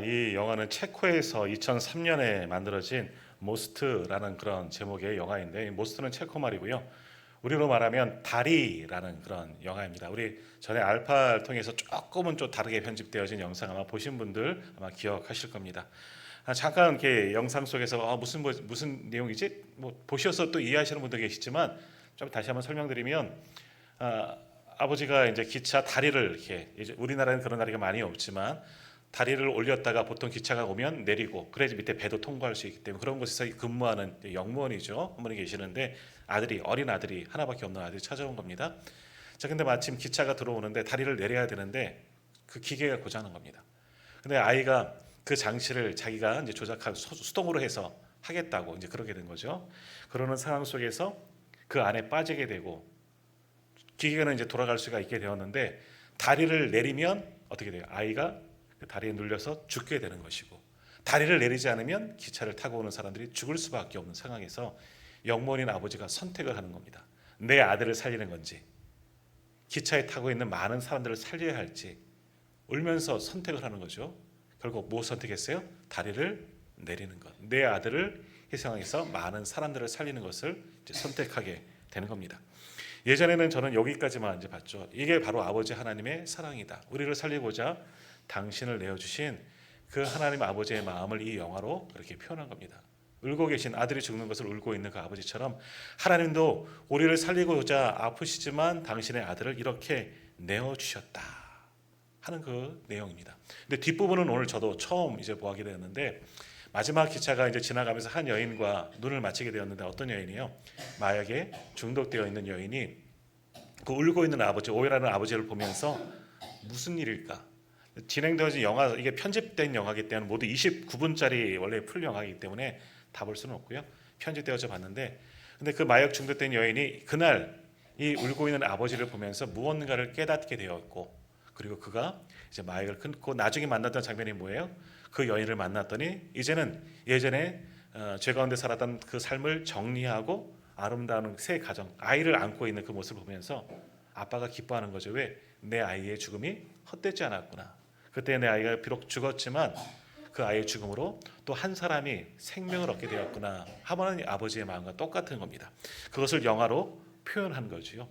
이 영화는 체코에서 2003년에 만들어진 모스트라는 그런 제목의 영화인데, 모스트는 체코 말이고요. 우리로 말하면 다리라는 그런 영화입니다. 우리 전에 알파를 통해서 조금은 좀 다르게 편집되어진 영상 아마 보신 분들 아마 기억하실 겁니다. 잠깐 이렇게 영상 속에서 무슨 내용이지? 뭐 보셔서 또 이해하시는 분도 계시지만 좀 다시 한번 설명드리면, 아, 아버지가 이제 기차 다리를 이렇게, 이제 우리나라는 그런 다리가 많이 없지만 다리를 올렸다가 보통 기차가 오면 내리고, 그래야지 밑에 배도 통과할 수 있기 때문에 그런 곳에서 근무하는 영무원이죠. 한 분이 계시는데, 어린 아들이 하나밖에 없는 아들이 찾아온 겁니다. 자, 근데 마침 기차가 들어오는데 다리를 내려야 되는데 그 기계가 고장난 겁니다. 근데 아이가 그 장치를 자기가 이제 조작하고 수동으로 해서 하겠다고 이제 그러게 된 거죠. 그러는 상황 속에서 그 안에 빠지게 되고 기계는 이제 돌아갈 수가 있게 되었는데, 다리를 내리면 어떻게 돼요? 아이가 그 다리에 눌려서 죽게 되는 것이고, 다리를 내리지 않으면 기차를 타고 오는 사람들이 죽을 수밖에 없는 상황에서 영무원인 아버지가 선택을 하는 겁니다. 내 아들을 살리는 건지, 기차에 타고 있는 많은 사람들을 살려야 할지 울면서 선택을 하는 거죠. 결국 뭐 선택했어요? 다리를 내리는 것. 내 아들을 희생해서 많은 사람들을 살리는 것을 이제 선택하게 되는 겁니다. 예전에는 저는 여기까지만 이제 봤죠. 이게 바로 아버지 하나님의 사랑이다. 우리를 살리고자 당신을 내어주신 그 하나님 아버지의 마음을 이 영화로 그렇게 표현한 겁니다. 울고 계신 아들이 죽는 것을 울고 있는 그 아버지처럼 하나님도 우리를 살리고자 아프시지만 당신의 아들을 이렇게 내어주셨다 하는 그 내용입니다. 근데 뒷부분은 오늘 저도 처음 이제 보게 되었는데, 마지막 기차가 이제 지나가면서 한 여인과 눈을 맞추게 되었는데, 어떤 여인이요? 마약에 중독되어 있는 여인이 그 울고 있는 아버지, 오해라는 아버지를 보면서 무슨 일일까? 진행되어진 영화, 이게 편집된 영화이기 때문에 모두 29분짜리 원래 풀 영화이기 때문에 다 볼 수는 없고요. 편집되어져 봤는데, 근데 그 마약 중독된 여인이 그날 이 울고 있는 아버지를 보면서 무언가를 깨닫게 되었고, 그리고 그가 이제 마약을 끊고 나중에 만났던 장면이 뭐예요? 그 여인을 만났더니 이제는 예전에 죄 가운데 살았던 그 삶을 정리하고 아름다운 새 가정, 아이를 안고 있는 그 모습을 보면서 아빠가 기뻐하는 거죠. 왜? 내 아이의 죽음이 헛되지 않았구나. 그때 내 아이가 비록 죽었지만 그 아이의 죽음으로 또 한 사람이 생명을 얻게 되었구나 하는 아버지의 마음과 똑같은 겁니다. 그것을 영화로 표현한 거지요.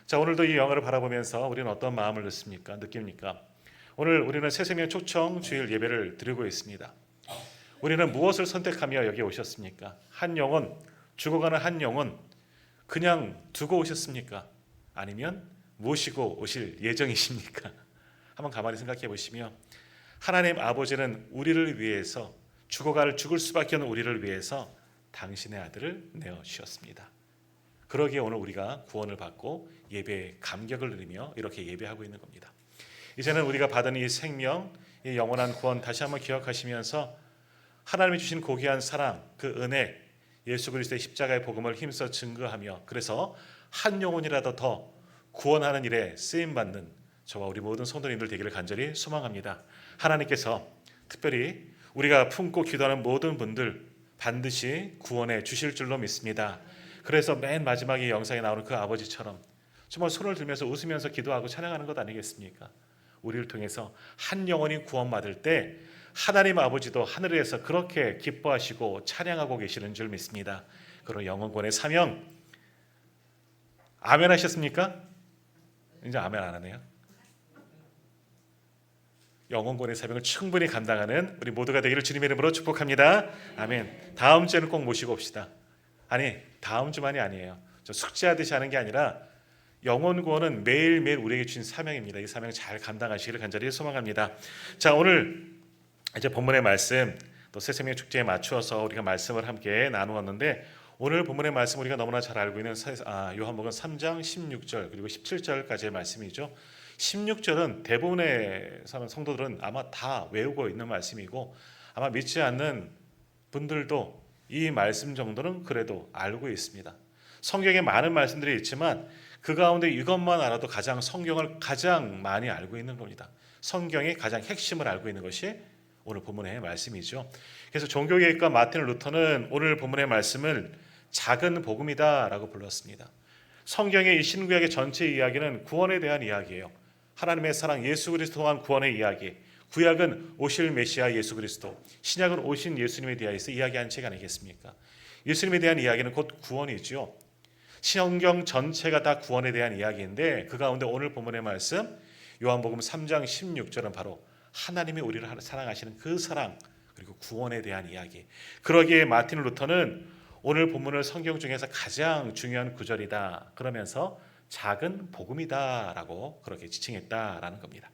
자, 오늘도 이 영화를 바라보면서 우리는 어떤 마음을 느낍니까? 오늘 우리는 새생명 초청 주일 예배를 드리고 있습니다. 우리는 무엇을 선택하며 여기 오셨습니까? 한 영혼, 죽어가는 한 영혼 그냥 두고 오셨습니까? 아니면 모시고 오실 예정이십니까? 한번 가만히 생각해 보시며, 하나님 아버지는 우리를 위해서 죽을 수밖에 없는 우리를 위해서 당신의 아들을 내어주셨습니다. 그러기에 오늘 우리가 구원을 받고 예배에 감격을 누리며 이렇게 예배하고 있는 겁니다. 이제는 우리가 받은 이 생명, 이 영원한 구원 다시 한번 기억하시면서 하나님이 주신 고귀한 사랑, 그 은혜, 예수 그리스도의 십자가의 복음을 힘써 증거하며, 그래서 한 영혼이라도 더 구원하는 일에 쓰임받는 저와 우리 모든 성도님들 되기를 간절히 소망합니다. 하나님께서 특별히 우리가 품고 기도하는 모든 분들 반드시 구원해 주실 줄로 믿습니다. 그래서 맨 마지막에 영상에 나오는 그 아버지처럼 정말 손을 들면서 웃으면서 기도하고 찬양하는 것 아니겠습니까? 우리를 통해서 한 영혼이 구원받을 때 하나님 아버지도 하늘에서 그렇게 기뻐하시고 찬양하고 계시는 줄 믿습니다. 그런 영혼권의 사명, 아멘 하셨습니까? 이제 아멘 안 하네요. 영혼권의 사명을 충분히 감당하는 우리 모두가 되기를 주님의 이름으로 축복합니다. 아멘. 다음 주에는 꼭 모시고 옵시다. 아니, 다음 주만이 아니에요. 저 숙제하듯이 하는 게 아니라 영혼 구원은 매일매일 우리에게 주신 사명입니다. 이 사명 잘 감당하시기를 간절히 소망합니다. 자, 오늘 이제 본문의 말씀, 또 새생명 축제에 맞추어서 우리가 말씀을 함께 나누었는데, 오늘 본문의 말씀 우리가 너무나 잘 알고 있는 요한복음 3장 16절 그리고 17절까지의 말씀이죠. 16절은 대부분의 성도들은 아마 다 외우고 있는 말씀이고, 아마 믿지 않는 분들도 이 말씀 정도는 그래도 알고 있습니다. 성경에 많은 말씀들이 있지만 그 가운데 이것만 알아도 성경을 가장 많이 알고 있는 겁니다. 성경의 가장 핵심을 알고 있는 것이 오늘 본문의 말씀이죠. 그래서 종교개혁가 마틴 루터는 오늘 본문의 말씀을 작은 복음이다라고 불렀습니다. 성경의 이 신구약의 전체 이야기는 구원에 대한 이야기예요. 하나님의 사랑, 예수 그리스도 통한 구원의 이야기, 구약은 오실 메시아 예수 그리스도, 신약은 오신 예수님에 대해서 이야기하는 책 아니겠습니까? 예수님에 대한 이야기는 곧 구원이죠. 신경 전체가 다 구원에 대한 이야기인데 그 가운데 오늘 본문의 말씀 요한복음 3장 16절은 바로 하나님이 우리를 사랑하시는 그 사랑 그리고 구원에 대한 이야기. 그러기에 마틴 루터는 오늘 본문을 성경 중에서 가장 중요한 구절이다 그러면서 작은 복음이다라고 그렇게 지칭했다라는 겁니다.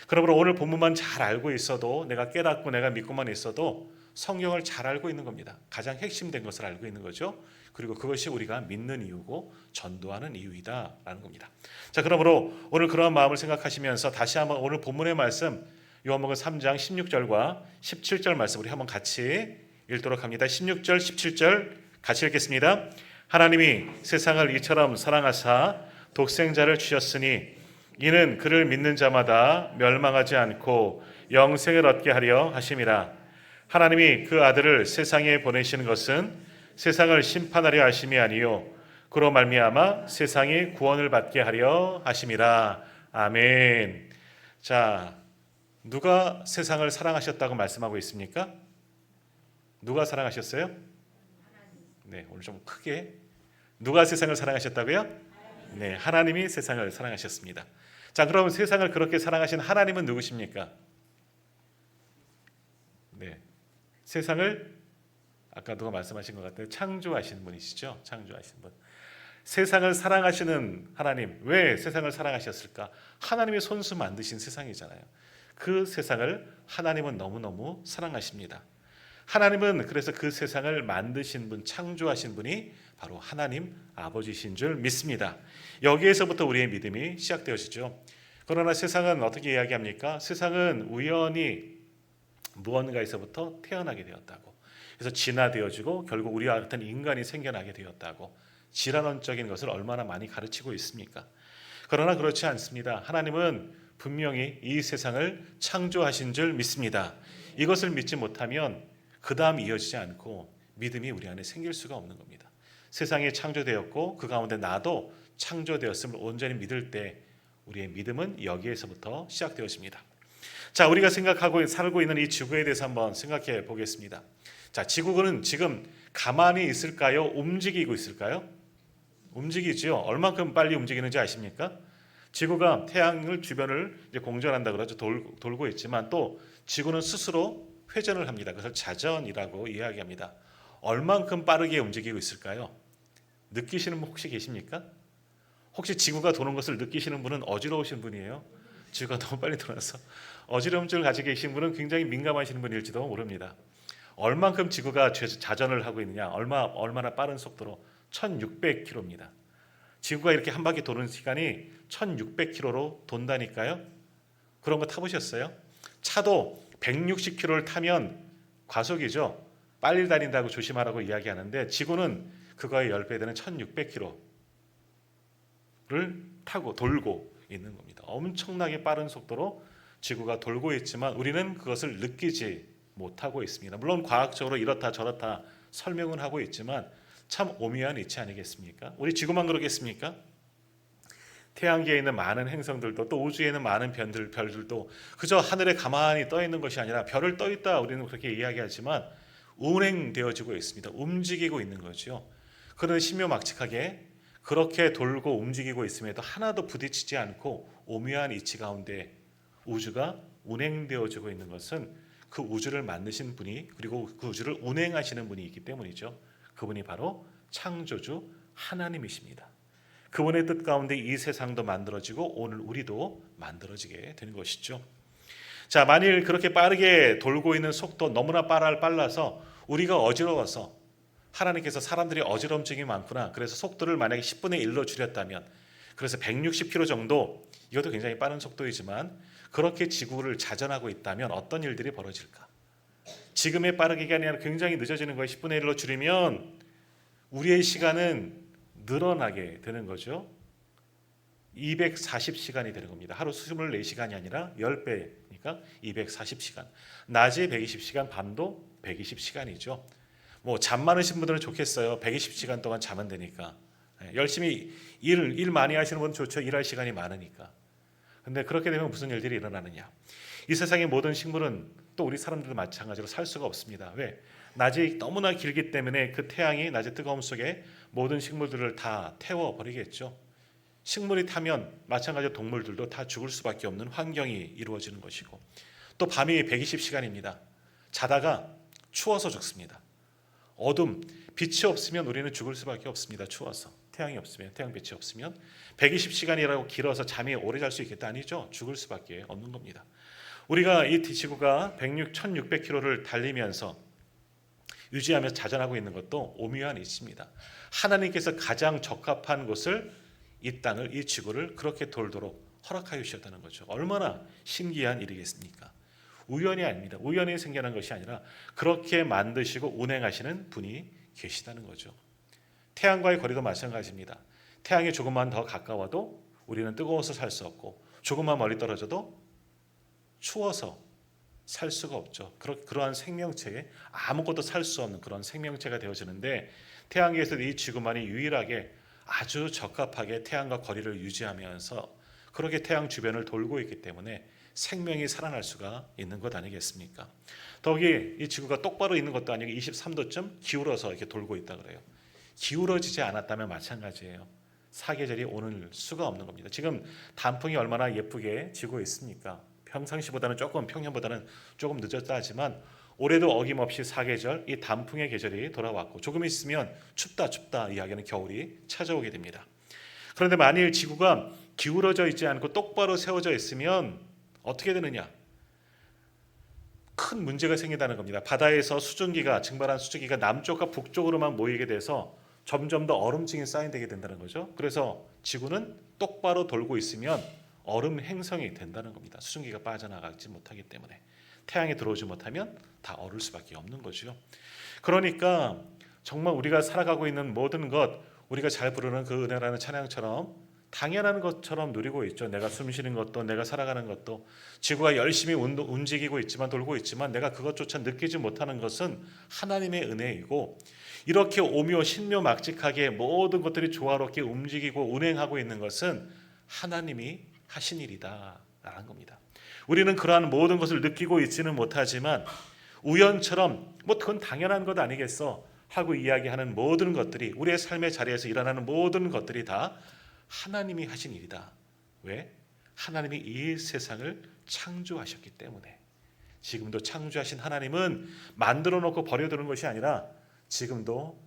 그러므로 오늘 본문만 잘 알고 있어도 내가 깨닫고 내가 믿고만 있어도 성경을 잘 알고 있는 겁니다. 가장 핵심된 것을 알고 있는 거죠. 그리고 그것이 우리가 믿는 이유고 전도하는 이유이다라는 겁니다. 자, 그러므로 오늘 그러한 마음을 생각하시면서 다시 한번 오늘 본문의 말씀 요한복음 3장 16절과 17절 말씀 우리 한번 같이 읽도록 합니다. 16절 17절 같이 읽겠습니다. 하나님이 세상을 이처럼 사랑하사 독생자를 주셨으니 이는 그를 믿는 자마다 멸망하지 않고 영생을 얻게 하려 하심이라. 하나님이 그 아들을 세상에 보내시는 것은 세상을 심판하려 하심이 아니요 그로 말미암아 세상이 구원을 받게 하려 하심이라. 아멘. 자, 누가 세상을 사랑하셨다고 말씀하고 있습니까? 누가 사랑하셨어요? 네, 오늘 좀 크게. 누가 세상을 사랑하셨다고요? 네, 하나님이 세상을 사랑하셨습니다. 자, 그럼 세상을 그렇게 사랑하신 하나님은 누구십니까? 네, 세상을 아까 누가 말씀하신 것 같아요. 창조하신 분이시죠. 창조하신 분. 세상을 사랑하시는 하나님, 왜 세상을 사랑하셨을까? 하나님이 손수 만드신 세상이잖아요. 그 세상을 하나님은 너무너무 사랑하십니다. 하나님은 그래서 그 세상을 만드신 분, 창조하신 분이 바로 하나님 아버지신 줄 믿습니다. 여기에서부터 우리의 믿음이 시작되어지죠. 그러나 세상은 어떻게 이야기합니까? 세상은 우연히 무언가에서부터 태어나게 되었다고. 그래서 진화되어지고 결국 우리와 같은 인간이 생겨나게 되었다고. 질환론적인 것을 얼마나 많이 가르치고 있습니까? 그러나 그렇지 않습니다. 하나님은 분명히 이 세상을 창조하신 줄 믿습니다. 이것을 믿지 못하면 그 다음 이어지지 않고 믿음이 우리 안에 생길 수가 없는 겁니다. 세상이 창조되었고 그 가운데 나도 창조되었음을 온전히 믿을 때 우리의 믿음은 여기에서부터 시작되어집니다. 자, 우리가 생각하고 살고 있는 이 지구에 대해서 한번 생각해 보겠습니다. 자, 지구는 지금 가만히 있을까요? 움직이고 있을까요? 움직이죠. 얼만큼 빨리 움직이는지 아십니까? 지구가 태양을 주변을 이제 공전한다 그러죠. 돌고 있지만 또 지구는 스스로 회전을 합니다. 그래서 자전이라고 이야기합니다. 얼만큼 빠르게 움직이고 있을까요? 느끼시는 분 혹시 계십니까? 혹시 지구가 도는 것을 느끼시는 분은 어지러우신 분이에요? 지구가 너무 빨리 돌아서 어지러움증을 가지고 계신 분은 굉장히 민감하신 분일지도 모릅니다. 얼만큼 지구가 자전을 하고 있느냐? 얼마나 빠른 속도로? 1600km입니다. 지구가 이렇게 한 바퀴 도는 시간이 1600km로 돈다니까요. 그런 거 타보셨어요? 차도 160km를 타면 과속이죠. 빨리 다닌다고 조심하라고 이야기하는데 지구는 그거의 10배 되는 1600km를 타고 돌고 있는 겁니다. 엄청나게 빠른 속도로 지구가 돌고 있지만 우리는 그것을 느끼지 못하고 있습니다. 물론 과학적으로 이렇다 저렇다 설명은 하고 있지만 참 오묘한 이치 아니겠습니까? 우리 지구만 그러겠습니까? 태양계에 있는 많은 행성들도 또 우주에 있는 많은 별들도 그저 하늘에 가만히 떠 있는 것이 아니라 별을 떠 있다 우리는 그렇게 이야기하지만 운행되어지고 있습니다. 움직이고 있는 거죠. 그런데 신묘막측하게 그렇게 돌고 움직이고 있음에도 하나도 부딪히지 않고 오묘한 이치 가운데 우주가 운행되어지고 있는 것은 그 우주를 만드신 분이 그리고 그 우주를 운행하시는 분이 있기 때문이죠. 그분이 바로 창조주 하나님이십니다. 그분의 뜻 가운데 이 세상도 만들어지고 오늘 우리도 만들어지게 되는 것이죠. 자, 만일 그렇게 빠르게 돌고 있는 속도 너무나 빨라서 우리가 어지러워서 하나님께서 사람들이 어지럼증이 많구나. 그래서 속도를 만약에 10분의 1로 줄였다면 그래서 160km 정도 이것도 굉장히 빠른 속도이지만 그렇게 지구를 자전하고 있다면 어떤 일들이 벌어질까? 지금의 빠르기가 아니라 굉장히 늦어지는 거예요. 10분의 1로 줄이면 우리의 시간은 늘어나게 되는 거죠. 240시간이 되는 겁니다. 하루 24시간이 아니라 10배니까 240시간. 낮에 120시간, 밤도 120시간이죠. 뭐 잠 많으신 분들은 좋겠어요. 120시간 동안 자면 되니까. 열심히 일 많이 하시는 분은 좋죠. 일할 시간이 많으니까. 근데 그렇게 되면 무슨 일들이 일어나느냐? 이 세상의 모든 식물은 또 우리 사람들도 마찬가지로 살 수가 없습니다. 왜? 낮이 너무나 길기 때문에 그 태양이 낮의 뜨거움 속에 모든 식물들을 다 태워버리겠죠. 식물이 타면 마찬가지로 동물들도 다 죽을 수밖에 없는 환경이 이루어지는 것이고, 또 밤이 120시간입니다. 자다가 추워서 죽습니다. 어둠, 빛이 없으면 우리는 죽을 수밖에 없습니다. 추워서. 태양이 없으면, 태양 빛이 없으면 120시간이라고 길어서 잠이 오래 잘 수 있겠다 아니죠. 죽을 수밖에 없는 겁니다. 우리가 이 지구가 1600km를 달리면서 유지하면서 자전하고 있는 것도 오묘한 있습니다. 하나님께서 가장 적합한 곳을, 이 땅을, 이 지구를 그렇게 돌도록 허락하여 주셨다는 거죠. 얼마나 신기한 일이겠습니까? 우연이 아닙니다. 우연히 생겨난 것이 아니라 그렇게 만드시고 운행하시는 분이 계시다는 거죠. 태양과의 거리도 마찬가지입니다. 태양이 조금만 더 가까워도 우리는 뜨거워서 살 수 없고, 조금만 멀리 떨어져도 추워서 살 수가 없죠. 그러한 생명체에 아무것도 살 수 없는 그런 생명체가 되어지는데, 태양계에서 이 지구만이 유일하게 아주 적합하게 태양과 거리를 유지하면서 그렇게 태양 주변을 돌고 있기 때문에 생명이 살아날 수가 있는 것 아니겠습니까? 더욱이 이 지구가 똑바로 있는 것도 아니고 23도쯤 기울어서 이렇게 돌고 있다 그래요. 기울어지지 않았다면 마찬가지예요. 사계절이 오늘 수가 없는 겁니다. 지금 단풍이 얼마나 예쁘게 지고 있습니까? 평상시보다는 조금, 평년보다는 조금 늦었다 하지만 올해도 어김없이 사계절, 이 단풍의 계절이 돌아왔고, 조금 있으면 춥다 이야기하는 겨울이 찾아오게 됩니다. 그런데 만일 지구가 기울어져 있지 않고 똑바로 세워져 있으면 어떻게 되느냐? 큰 문제가 생긴다는 겁니다. 바다에서 수증기가, 증발한 수증기가 남쪽과 북쪽으로만 모이게 돼서 점점 더 얼음층이 쌓인되게 된다는 거죠. 그래서 지구는 똑바로 돌고 있으면 얼음 행성이 된다는 겁니다. 수증기가 빠져나가지 못하기 때문에. 태양에 들어오지 못하면 다 얼을 수밖에 없는 거죠. 그러니까 정말 우리가 살아가고 있는 모든 것, 우리가 잘 부르는 그 은혜라는 찬양처럼 당연한 것처럼 누리고 있죠. 내가 숨 쉬는 것도, 내가 살아가는 것도, 지구가 열심히 움직이고 있지만, 돌고 있지만 내가 그것조차 느끼지 못하는 것은 하나님의 은혜이고, 이렇게 오묘 신묘막직하게 모든 것들이 조화롭게 움직이고 운행하고 있는 것은 하나님이 하신 일이다라는 겁니다. 우리는 그러한 모든 것을 느끼고 있지는 못하지만 우연처럼 그건 당연한 것 아니겠어 하고 이야기하는 모든 것들이, 우리의 삶의 자리에서 일어나는 모든 것들이 다 하나님이 하신 일이다. 왜? 하나님이 이 세상을 창조하셨기 때문에. 지금도 창조하신 하나님은 만들어 놓고 버려두는 것이 아니라 지금도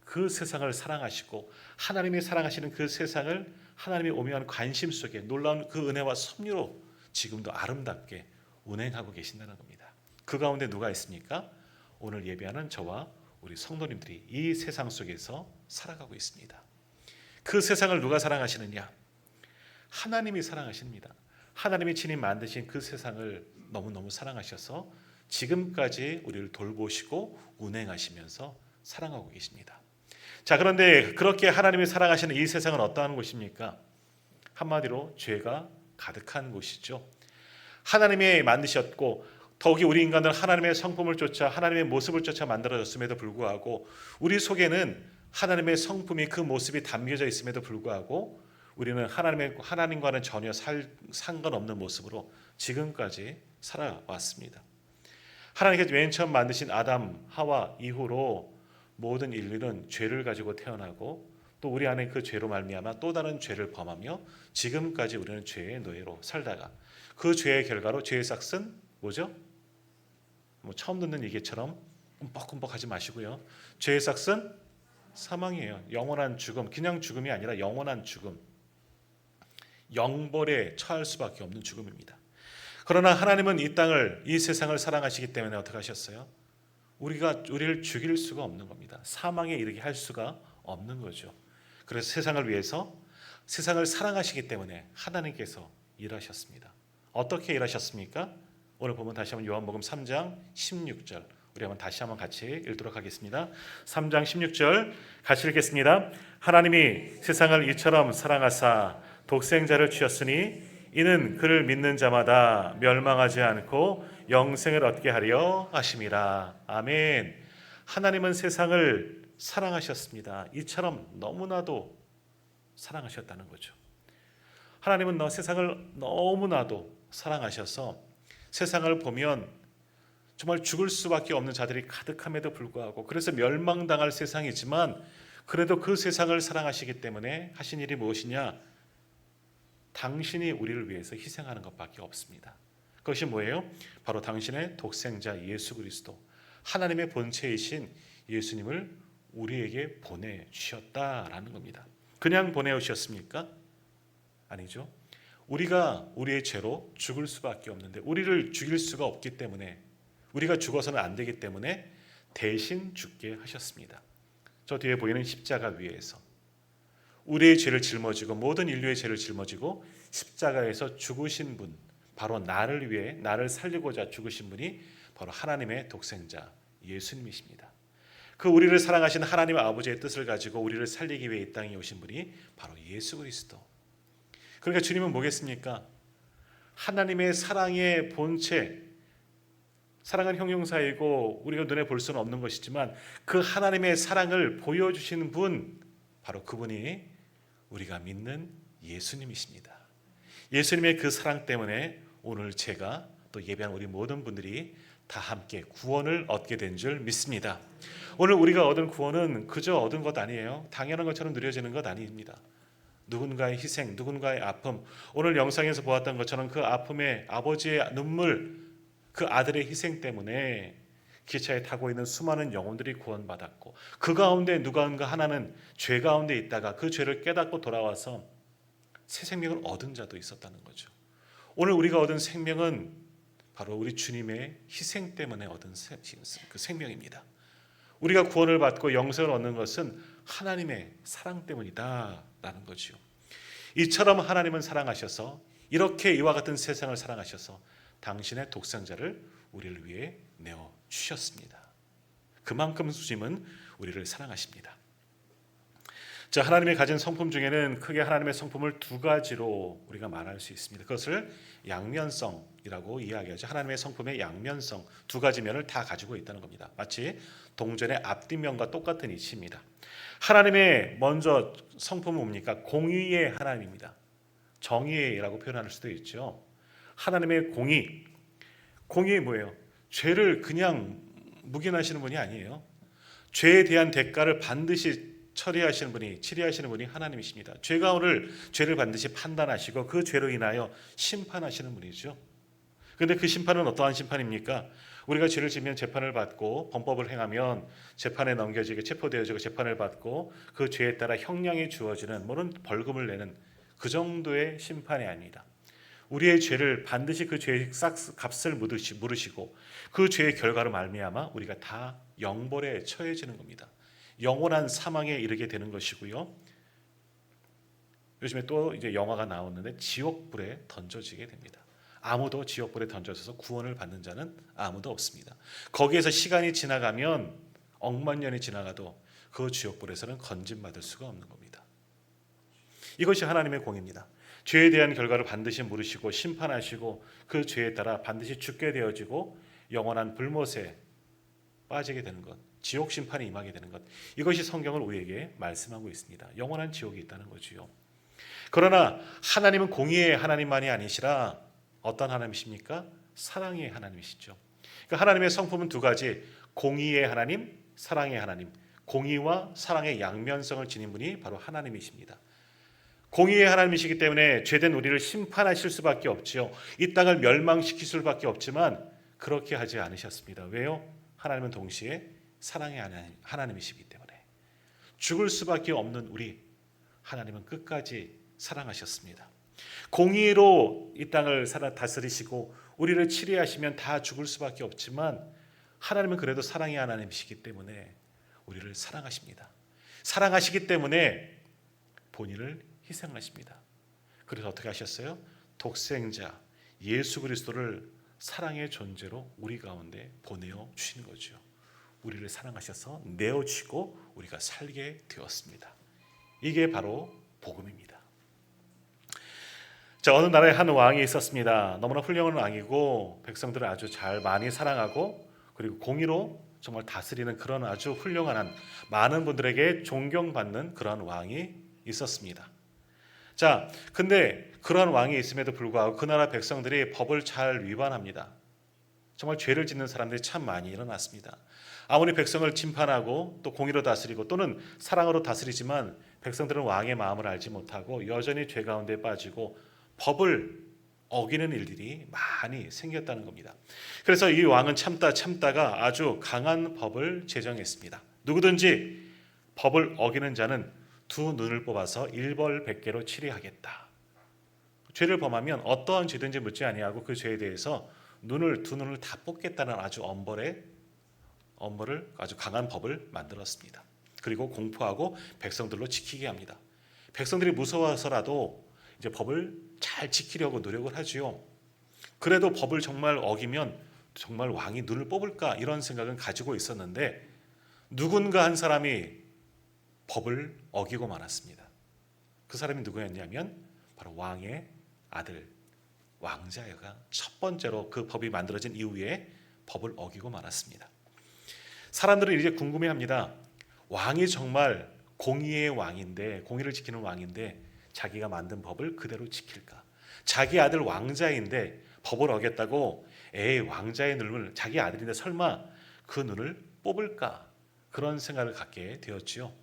그 세상을 사랑하시고, 하나님이 사랑하시는 그 세상을 하나님의 오묘한 관심 속에 놀라운 그 은혜와 섭리로 지금도 아름답게 운행하고 계신다는 겁니다. 그 가운데 누가 있습니까? 오늘 예배하는 저와 우리 성도님들이 이 세상 속에서 살아가고 있습니다. 그 세상을 누가 사랑하시느냐? 하나님이 사랑하십니다. 하나님이 친히 만드신 그 세상을 너무너무 사랑하셔서 지금까지 우리를 돌보시고 운행하시면서 사랑하고 계십니다. 자, 그런데 그렇게 하나님이 사랑하시는 이 세상은 어떠한 곳입니까? 한마디로 죄가 가득한 곳이죠. 하나님이 만드셨고, 더욱이 우리 인간들은 하나님의 성품을 쫓아, 하나님의 모습을 쫓아 만들어졌음에도 불구하고 우리 속에는 하나님의 성품이, 그 모습이 담겨져 있음에도 불구하고 우리는 하나님과는 전혀 상관없는 모습으로 지금까지 살아왔습니다. 하나님께서 맨 처음 만드신 아담, 하와 이후로 모든 인류는 죄를 가지고 태어나고, 또 우리 안에 그 죄로 말미암아 또 다른 죄를 범하며 지금까지 우리는 죄의 노예로 살다가, 그 죄의 결과로 죄의 싹은 뭐죠? 처음 듣는 얘기처럼 꿈뻑꿈뻑하지 마시고요. 죄의 싹은 사망이에요. 영원한 죽음. 그냥 죽음이 아니라 영원한 죽음. 영벌에 처할 수밖에 없는 죽음입니다. 그러나 하나님은 이 땅을, 이 세상을 사랑하시기 때문에 어떻게 하셨어요? 우리를 죽일 수가 없는 겁니다. 사망에 이르게 할 수가 없는 거죠. 그래서 세상을 위해서, 세상을 사랑하시기 때문에 하나님께서 일하셨습니다. 어떻게 일하셨습니까? 오늘 보면 다시 한번 요한복음 3장 16절 우리 한번 다시 한번 같이 읽도록 하겠습니다. 3장 16절 같이 읽겠습니다. 하나님이 세상을 이처럼 사랑하사 독생자를 주셨으니 이는 그를 믿는 자마다 멸망하지 않고 영생을 얻게 하려 하심이라. 아멘. 하나님은 세상을 사랑하셨습니다. 이처럼 너무나도 사랑하셨다는 거죠. 하나님은 세상을 너무나도 사랑하셔서 세상을 보면 정말 죽을 수밖에 없는 자들이 가득함에도 불구하고, 그래서 멸망당할 세상이지만 그래도 그 세상을 사랑하시기 때문에 하신 일이 무엇이냐? 당신이 우리를 위해서 희생하는 것밖에 없습니다. 그것이 뭐예요? 바로 당신의 독생자 예수 그리스도, 하나님의 본체이신 예수님을 우리에게 보내주셨다라는 겁니다. 그냥 보내주셨습니까? 아니죠. 우리가 우리의 죄로 죽을 수밖에 없는데, 우리를 죽일 수가 없기 때문에, 우리가 죽어서는 안 되기 때문에 대신 죽게 하셨습니다. 저 뒤에 보이는 십자가 위에서 우리의 죄를 짊어지고, 모든 인류의 죄를 짊어지고 십자가에서 죽으신 분, 바로 나를 위해, 나를 살리고자 죽으신 분이 바로 하나님의 독생자 예수님이십니다. 그 우리를 사랑하신 하나님 아버지의 뜻을 가지고 우리를 살리기 위해 이 땅에 오신 분이 바로 예수 그리스도. 그러니까 주님은 뭐겠습니까? 하나님의 사랑의 본체, 사랑은 형용사이고 우리가 눈에 볼 수는 없는 것이지만 그 하나님의 사랑을 보여주시는 분, 바로 그분이 우리가 믿는 예수님이십니다. 예수님의 그 사랑 때문에 오늘 제가 또 예배한 우리 모든 분들이 다 함께 구원을 얻게 된 줄 믿습니다. 오늘 우리가 얻은 구원은 그저 얻은 것 아니에요. 당연한 것처럼 누려지는 것 아닙니다. 누군가의 희생, 누군가의 아픔, 오늘 영상에서 보았던 것처럼 그 아픔에 아버지의 눈물, 그 아들의 희생 때문에 기차에 타고 있는 수많은 영혼들이 구원받았고, 그 가운데 누군가 하나는 죄 가운데 있다가 그 죄를 깨닫고 돌아와서 새 생명을 얻은 자도 있었다는 거죠. 오늘 우리가 얻은 생명은 바로 우리 주님의 희생 때문에 얻은 그 생명입니다. 우리가 구원을 받고 영생을 얻는 것은 하나님의 사랑 때문이다라는 거죠. 이처럼 하나님은 사랑하셔서, 이렇게 이와 같은 세상을 사랑하셔서 당신의 독생자를 우리를 위해 내어 주셨습니다. 그만큼 주님은 우리를 사랑하십니다. 자, 하나님이 가진 성품 중에는 크게 하나님의 성품을 두 가지로 우리가 말할 수 있습니다. 그것을 양면성이라고 이야기하죠. 하나님의 성품의 양면성, 두 가지 면을 다 가지고 있다는 겁니다. 마치 동전의 앞뒷면과 똑같은 이치입니다. 하나님의 먼저 성품은 뭡니까? 공의의 하나님입니다. 정의라고 표현할 수도 있죠. 하나님의 공의 뭐예요? 죄를 그냥 묵인하시는 분이 아니에요. 죄에 대한 대가를 반드시 처리하시는 분이, 치리하시는 분이 하나님이십니다. 죄를 반드시 판단하시고 그 죄로 인하여 심판하시는 분이죠. 그런데 그 심판은 어떠한 심판입니까? 우리가 죄를 지면 재판을 받고 범법을 행하면 재판에 넘겨지게, 체포되어지고 재판을 받고 그 죄에 따라 형량이 주어지는, 뭐는 벌금을 내는 그 정도의 심판이 아닙니다. 우리의 죄를 반드시 그 죄의 값을 물으시고 그 죄의 결과로 말미암아 우리가 다 영벌에 처해지는 겁니다. 영원한 사망에 이르게 되는 것이고요. 요즘에 또 이제 영화가 나오는데 지옥불에 던져지게 됩니다. 아무도 지옥불에 던져져서 구원을 받는 자는 아무도 없습니다. 거기에서 시간이 지나가면, 억만 년이 지나가도 그 지옥불에서는 건진받을 수가 없는 겁니다. 이것이 하나님의 공입니다. 죄에 대한 결과를 반드시 물으시고 심판하시고 그 죄에 따라 반드시 죽게 되어지고 영원한 불못에 빠지게 되는 것, 지옥 심판이 임하게 되는 것, 이것이 성경을 우리에게 말씀하고 있습니다. 영원한 지옥이 있다는 거지요. 그러나 하나님은 공의의 하나님만이 아니시라 어떤 하나님이십니까? 사랑의 하나님이시죠. 그러니까 하나님의 성품은 두 가지, 공의의 하나님, 사랑의 하나님. 공의와 사랑의 양면성을 지닌 분이 바로 하나님이십니다. 공의의 하나님이시기 때문에 죄된 우리를 심판하실 수밖에 없지요. 이 땅을 멸망시킬 수밖에 없지만 그렇게 하지 않으셨습니다. 왜요? 하나님은 동시에 사랑의 하나님이시기 때문에 죽을 수밖에 없는 우리, 하나님은 끝까지 사랑하셨습니다. 공의로 이 땅을 다스리시고 우리를 치리하시면 다 죽을 수밖에 없지만 하나님은 그래도 사랑의 하나님이시기 때문에 우리를 사랑하십니다. 사랑하시기 때문에 본인을 희생하십니다. 그래서 어떻게 하셨어요? 독생자 예수 그리스도를 사랑의 존재로 우리 가운데 보내어 주시는 거죠. 우리를 사랑하셔서 내어주시고 우리가 살게 되었습니다. 이게 바로 복음입니다. 자, 어느 나라에 한 왕이 있었습니다. 너무나 훌륭한 왕이고 백성들을 아주 잘 많이 사랑하고 그리고 공의로 정말 다스리는 그런 아주 훌륭한, 많은 분들에게 존경받는 그런 왕이 있었습니다. 자, 근데 그러한 왕이 있음에도 불구하고 그 나라 백성들이 법을 잘 위반합니다. 정말 죄를 짓는 사람들이 참 많이 일어났습니다. 아무리 백성을 심판하고 또 공의로 다스리고 또는 사랑으로 다스리지만 백성들은 왕의 마음을 알지 못하고 여전히 죄 가운데 빠지고 법을 어기는 일들이 많이 생겼다는 겁니다. 그래서 이 왕은 참다가 아주 강한 법을 제정했습니다. 누구든지 법을 어기는 자는 두 눈을 뽑아서 일벌백계로 치리하겠다. 죄를 범하면 어떠한 죄든지 묻지 아니하고 그 죄에 대해서 두 눈을 다 뽑겠다는 아주 엄벌을 아주 강한 법을 만들었습니다. 그리고 공포하고 백성들로 지키게 합니다. 백성들이 무서워서라도 이제 법을 잘 지키려고 노력을 하지요. 그래도 법을 정말 어기면 정말 왕이 눈을 뽑을까 이런 생각은 가지고 있었는데 누군가 한 사람이 법을 어기고 말았습니다. 그 사람이 누구였냐면 바로 왕의 아들 왕자가 첫 번째로 그 법이 만들어진 이후에 법을 어기고 말았습니다. 사람들은 이제 궁금해합니다. 왕이 정말 공의의 왕인데 공의를 지키는 왕인데 자기가 만든 법을 그대로 지킬까? 자기 아들 왕자인데 법을 어겼다고 왕자의 눈을 자기 아들인데 설마 그 눈을 뽑을까? 그런 생각을 갖게 되었지요.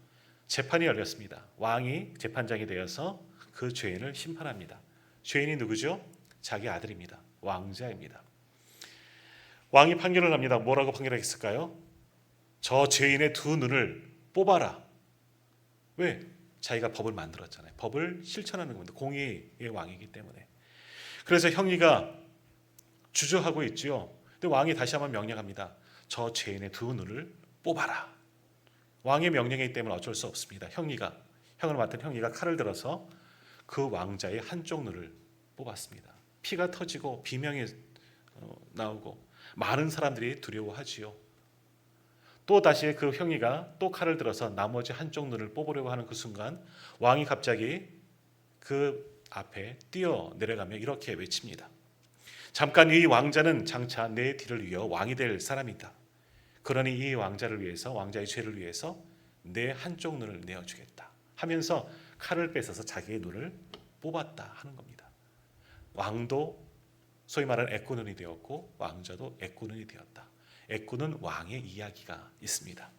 재판이 열렸습니다. 왕이 재판장이 되어서 그 죄인을 심판합니다. 죄인이 누구죠? 자기 아들입니다. 왕자입니다. 왕이 판결을 합니다. 뭐라고 판결했을까요? 저 죄인의 두 눈을 뽑아라. 왜? 자기가 법을 만들었잖아요. 법을 실천하는 겁니다. 공의의 왕이기 때문에. 그래서 형리가 주저하고 있지요. 근데 왕이 다시 한번 명령합니다. 저 죄인의 두 눈을 뽑아라. 왕의 명령이기 때문에 어쩔 수 없습니다. 형을 맡은 형리가 칼을 들어서 그 왕자의 한쪽 눈을 뽑았습니다. 피가 터지고 비명이 나오고 많은 사람들이 두려워하지요. 또 다시 그 형이가 또 칼을 들어서 나머지 한쪽 눈을 뽑으려고 하는 그 순간 왕이 갑자기 그 앞에 뛰어 내려가며 이렇게 외칩니다. 잠깐 이 왕자는 장차 내 뒤를 이어 왕이 될 사람이다. 그러니 이 왕자를 위해서 왕자의 죄를 위해서 내 한쪽 눈을 내어주겠다 하면서 칼을 뺏어서 자기의 눈을 뽑았다 하는 겁니다. 왕도 소위 말하는 애꾸눈이 되었고 왕자도 애꾸눈이 되었다. 애꾸는 왕의 이야기가 있습니다.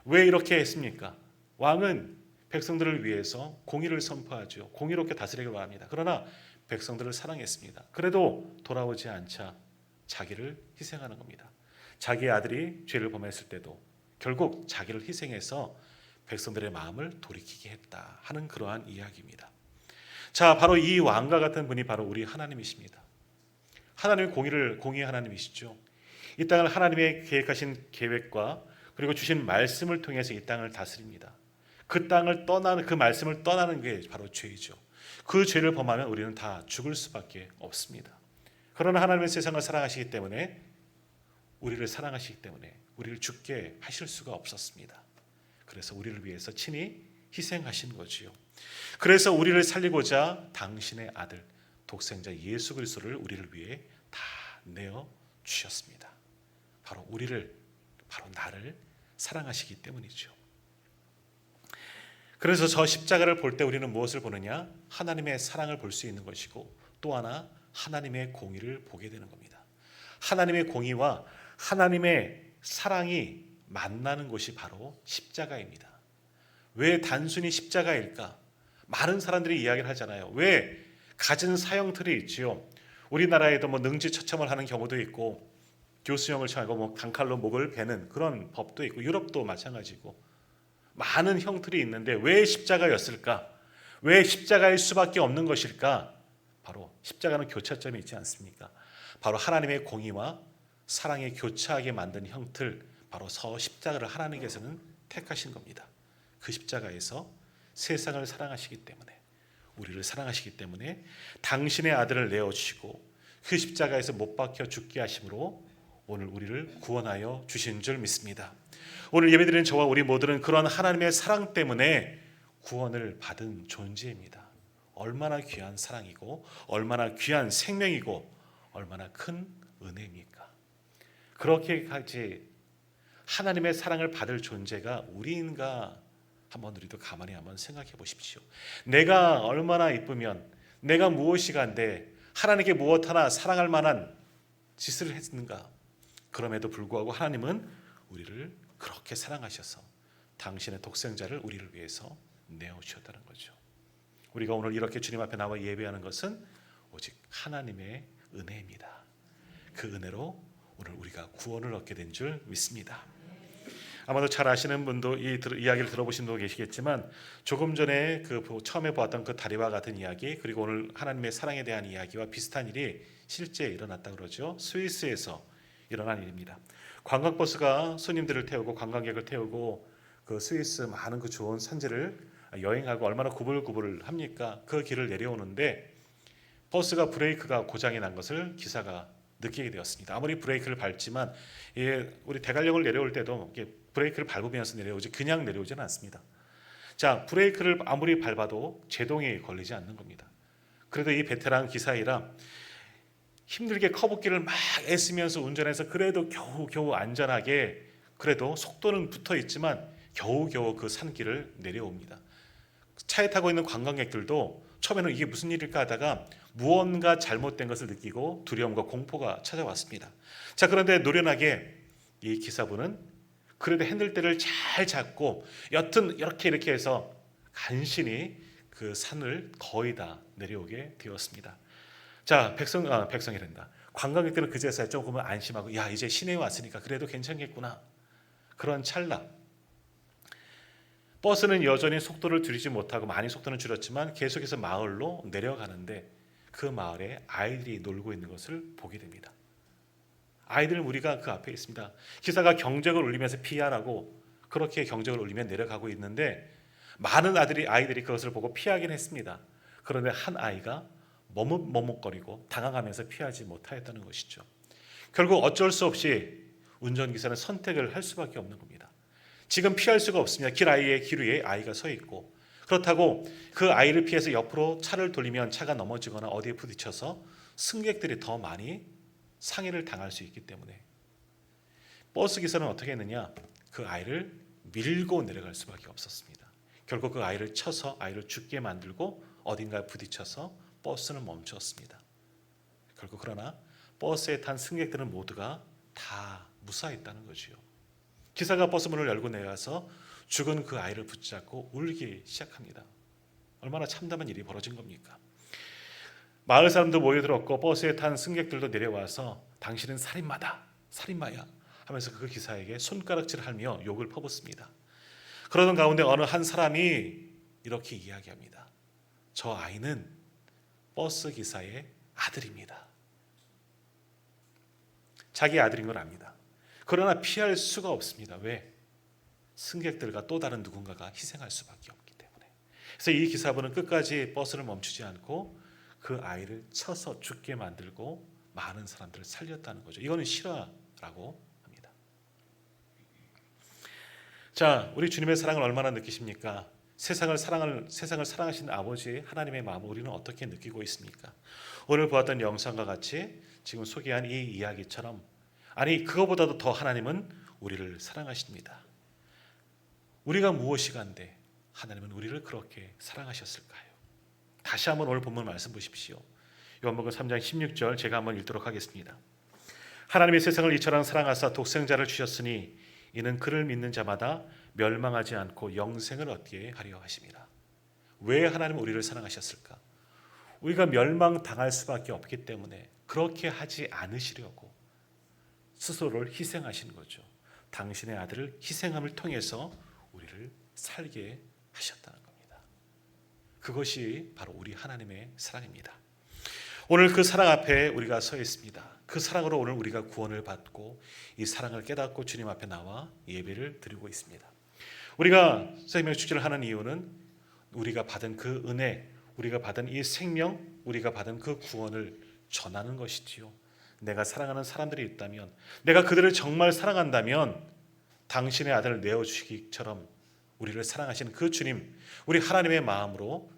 왜 이렇게 했습니까? 왕은 백성들을 위해서 공의를 선포하죠. 공의롭게 다스리기를 바랍니다. 그러나 백성들을 사랑했습니다. 그래도 돌아오지 않자 자기를 희생하는 겁니다. 자기 아들이 죄를 범했을 때도 결국 자기를 희생해서 백성들의 마음을 돌이키게 했다 하는 그러한 이야기입니다. 자, 바로 이 왕과 같은 분이 바로 우리 하나님이십니다. 하나님은 공의의 하나님이시죠. 이 땅을 하나님의 계획하신 계획과 그리고 주신 말씀을 통해서 이 땅을 다스립니다. 그 땅을 떠나는 그 말씀을 떠나는 게 바로 죄이죠. 그 죄를 범하면 우리는 다 죽을 수밖에 없습니다. 그러나 하나님은 세상을 사랑하시기 때문에 우리를 죽게 하실 수가 없었습니다. 그래서 우리를 위해서 친히 희생하신 거지요. 그래서 우리를 살리고자 당신의 아들 독생자 예수 그리스도를 우리를 위해 다 내어 주셨습니다. 바로 나를 사랑하시기 때문이죠. 그래서 저 십자가를 볼 때 우리는 무엇을 보느냐? 하나님의 사랑을 볼 수 있는 것이고 또 하나 하나님의 공의를 보게 되는 겁니다. 하나님의 공의와 하나님의 사랑이 만나는 곳이 바로 십자가입니다. 왜 단순히 십자가일까? 많은 사람들이 이야기를 하잖아요. 왜? 갖은 사형틀이 있지요. 우리나라에도 능지처참을 하는 경우도 있고 교수형을 처하고 단칼로 목을 베는 그런 법도 있고 유럽도 마찬가지고 많은 형틀이 있는데 왜 십자가였을까? 왜 십자가일 수밖에 없는 것일까? 바로 십자가는 교차점이 있지 않습니까? 바로 하나님의 공의와 사랑에 교차하게 만든 형틀, 바로 십자가를 하나님께서는 택하신 겁니다. 그 십자가에서 세상을 사랑하시기 때문에, 우리를 사랑하시기 때문에 당신의 아들을 내어주시고 그 십자가에서 못 박혀 죽게 하심으로 오늘 우리를 구원하여 주신 줄 믿습니다. 오늘 예배드리는 저와 우리 모두는 그런 하나님의 사랑 때문에 구원을 받은 존재입니다. 얼마나 귀한 사랑이고 얼마나 귀한 생명이고 얼마나 큰 은혜입니까? 그렇게까지 하나님의 사랑을 받을 존재가 우리인가 한번 우리도 가만히 한번 생각해 보십시오. 내가 얼마나 이쁘면 내가 무엇이간데 하나님께 무엇 하나 사랑할 만한 짓을 했는가? 그럼에도 불구하고 하나님은 우리를 그렇게 사랑하셔서 당신의 독생자를 우리를 위해서 내어주셨다는 거죠. 우리가 오늘 이렇게 주님 앞에 나와 예배하는 것은 오직 하나님의 은혜입니다. 그 은혜로 오늘 우리가 구원을 얻게 된 줄 믿습니다. 아마도 잘 아시는 분도 이 이야기를 들어보신 분도 계시겠지만 조금 전에 처음에 보았던 그 다리와 같은 이야기, 그리고 오늘 하나님의 사랑에 대한 이야기와 비슷한 일이 실제 일어났다 그러죠. 스위스에서 일어난 일입니다. 관광버스가 손님들을 태우고 관광객을 태우고 그 스위스 많은 그 좋은 산지를 여행하고 얼마나 구불구불 합니까? 그 길을 내려오는데 버스가 브레이크가 고장이 난 것을 기사가 느끼게 되었습니다. 아무리 브레이크를 밟지만 우리 대관령을 내려올 때도 브레이크를 밟으면서 내려오지 그냥 내려오지는 않습니다. 자, 브레이크를 아무리 밟아도 제동이 걸리지 않는 겁니다. 그래도 이 베테랑 기사이라 힘들게 커브길을 막 애쓰면서 운전해서 그래도 겨우겨우 안전하게, 그래도 속도는 붙어 있지만 겨우겨우 그 산길을 내려옵니다. 차에 타고 있는 관광객들도 처음에는 이게 무슨 일일까 하다가 무언가 잘못된 것을 느끼고 두려움과 공포가 찾아왔습니다. 자, 그런데 노련하게 이 기사분은 그래도 핸들대를 잘 잡고 여튼 이렇게 해서 간신히 그 산을 거의 다 내려오게 되었습니다. 자, 백성이란다. 관광객들은 그제서야 조금 안심하고, 야, 이제 시내에 왔으니까 그래도 괜찮겠구나. 그런 찰나 버스는 여전히 속도를 줄이지 못하고 많이 속도는 줄였지만 계속해서 마을로 내려가는데 그 마을에 아이들이 놀고 있는 것을 보게 됩니다. 아이들 무리가 그 앞에 있습니다. 기사가 경적을 울리면서 피하라고 그렇게 경적을 울리며 내려가고 있는데 많은 아이들이 그것을 보고 피하긴 했습니다. 그런데 한 아이가 머뭇머뭇거리고 당황하면서 피하지 못하였다는 것이죠. 결국 어쩔 수 없이 운전기사는 선택을 할 수밖에 없는 겁니다. 지금 피할 수가 없습니다. 길 위에 아이가 서 있고, 그렇다고 그 아이를 피해서 옆으로 차를 돌리면 차가 넘어지거나 어디에 부딪혀서 승객들이 더 많이 상해를 당할 수 있기 때문에 버스 기사는 어떻게 했느냐? 그 아이를 밀고 내려갈 수밖에 없었습니다. 결국 그 아이를 쳐서 아이를 죽게 만들고 어딘가에 부딪혀서 버스는 멈췄습니다. 결국 그러나 버스에 탄 승객들은 모두가 다 무사했다는 거지요. 기사가 버스 문을 열고 내려가서 죽은 그 아이를 붙잡고 울기 시작합니다. 얼마나 참담한 일이 벌어진 겁니까? 마을 사람도 모여들었고 버스에 탄 승객들도 내려와서 당신은 살인마야 하면서 그 기사에게 손가락질하며 욕을 퍼붓습니다. 그러던 가운데 어느 한 사람이 이렇게 이야기합니다. 저 아이는 버스 기사의 아들입니다. 자기 아들인 걸 압니다. 그러나 피할 수가 없습니다. 왜? 승객들과 또 다른 누군가가 희생할 수밖에 없기 때문에. 그래서 이 기사분은 끝까지 버스를 멈추지 않고 그 아이를 쳐서 죽게 만들고 많은 사람들을 살렸다는 거죠. 이거는 실화라고 합니다. 자, 우리 주님의 사랑을 얼마나 느끼십니까? 세상을 사랑하신 아버지 하나님의 마음을 우리는 어떻게 느끼고 있습니까? 오늘 보았던 영상과 같이 지금 소개한 이 이야기처럼, 아니 그거보다도 더 하나님은 우리를 사랑하십니다. 우리가 무엇이간데 하나님은 우리를 그렇게 사랑하셨을까요? 다시 한번 오늘 본문 말씀 보십시오. 요한복음 3장 16절 제가 한번 읽도록 하겠습니다. 하나님이 세상을 이처럼 사랑하사 독생자를 주셨으니 이는 그를 믿는 자마다 멸망하지 않고 영생을 얻게 하려 하심이라. 왜 하나님은 우리를 사랑하셨을까? 우리가 멸망당할 수밖에 없기 때문에 그렇게 하지 않으시려고 스스로를 희생하신 거죠. 당신의 아들을 희생함을 통해서 우리를 살게 하셨다는 겁니다. 그것이 바로 우리 하나님의 사랑입니다. 오늘 그 사랑 앞에 우리가 서 있습니다. 그 사랑으로 오늘 우리가 구원을 받고 이 사랑을 깨닫고 주님 앞에 나와 예배를 드리고 있습니다. 우리가 생명 축제를 하는 이유는 우리가 받은 그 은혜, 우리가 받은 이 생명, 우리가 받은 그 구원을 전하는 것이지요. 내가 사랑하는 사람들이 있다면, 내가 그들을 정말 사랑한다면 당신의 아들을 내어주시기처럼 우리를 사랑하시는 그 주님, 우리 하나님의 마음으로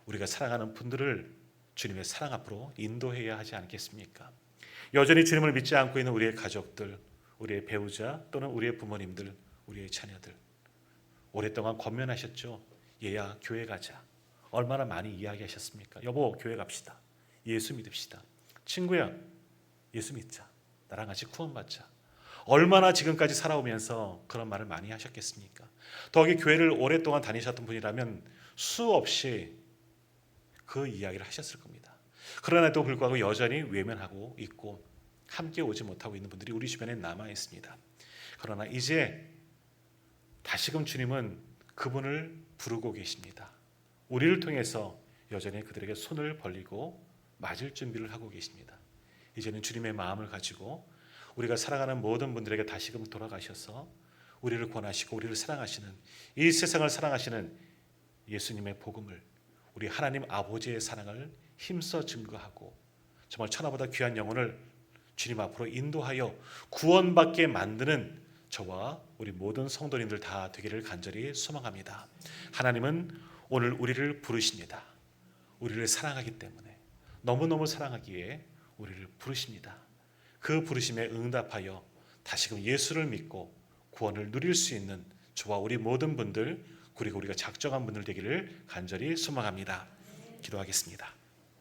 우리가 사랑하는 분들을 주님의 사랑 앞으로 인도해야 하지 않겠습니까? 여전히 주님을 믿지 않고 있는 우리의 가족들, 우리의 배우자 또는 우리의 부모님들, 우리의 자녀들, 오랫동안 권면하셨죠. 얘야 교회 가자. 얼마나 많이 이야기하셨습니까? 여보 교회 갑시다. 예수 믿읍시다. 친구야 예수 믿자. 나랑 같이 구원받자. 얼마나 지금까지 살아오면서 그런 말을 많이 하셨겠습니까? 더욱이 교회를 오랫동안 다니셨던 분이라면 수없이 그 이야기를 하셨을 겁니다. 그러나도 불구하고 여전히 외면하고 있고 함께 오지 못하고 있는 분들이 우리 주변에 남아 있습니다. 그러나 이제 다시금 주님은 그분을 부르고 계십니다. 우리를 통해서 여전히 그들에게 손을 벌리고 맞을 준비를 하고 계십니다. 이제는 주님의 마음을 가지고 우리가 살아가는 모든 분들에게 다시금 돌아가셔서 우리를 권하시고 우리를 사랑하시는, 이 세상을 사랑하시는 예수님의 복음을, 우리 하나님 아버지의 사랑을 힘써 증거하고 정말 천하보다 귀한 영혼을 주님 앞으로 인도하여 구원받게 만드는 저와 우리 모든 성도님들 다 되기를 간절히 소망합니다. 하나님은 오늘 우리를 부르십니다. 우리를 사랑하기 때문에, 너무너무 사랑하기에 우리를 부르십니다. 그 부르심에 응답하여 다시금 예수를 믿고 구원을 누릴 수 있는 저와 우리 모든 분들, 그리고 우리가 작정한 분들 되기를 간절히 소망합니다. 기도하겠습니다.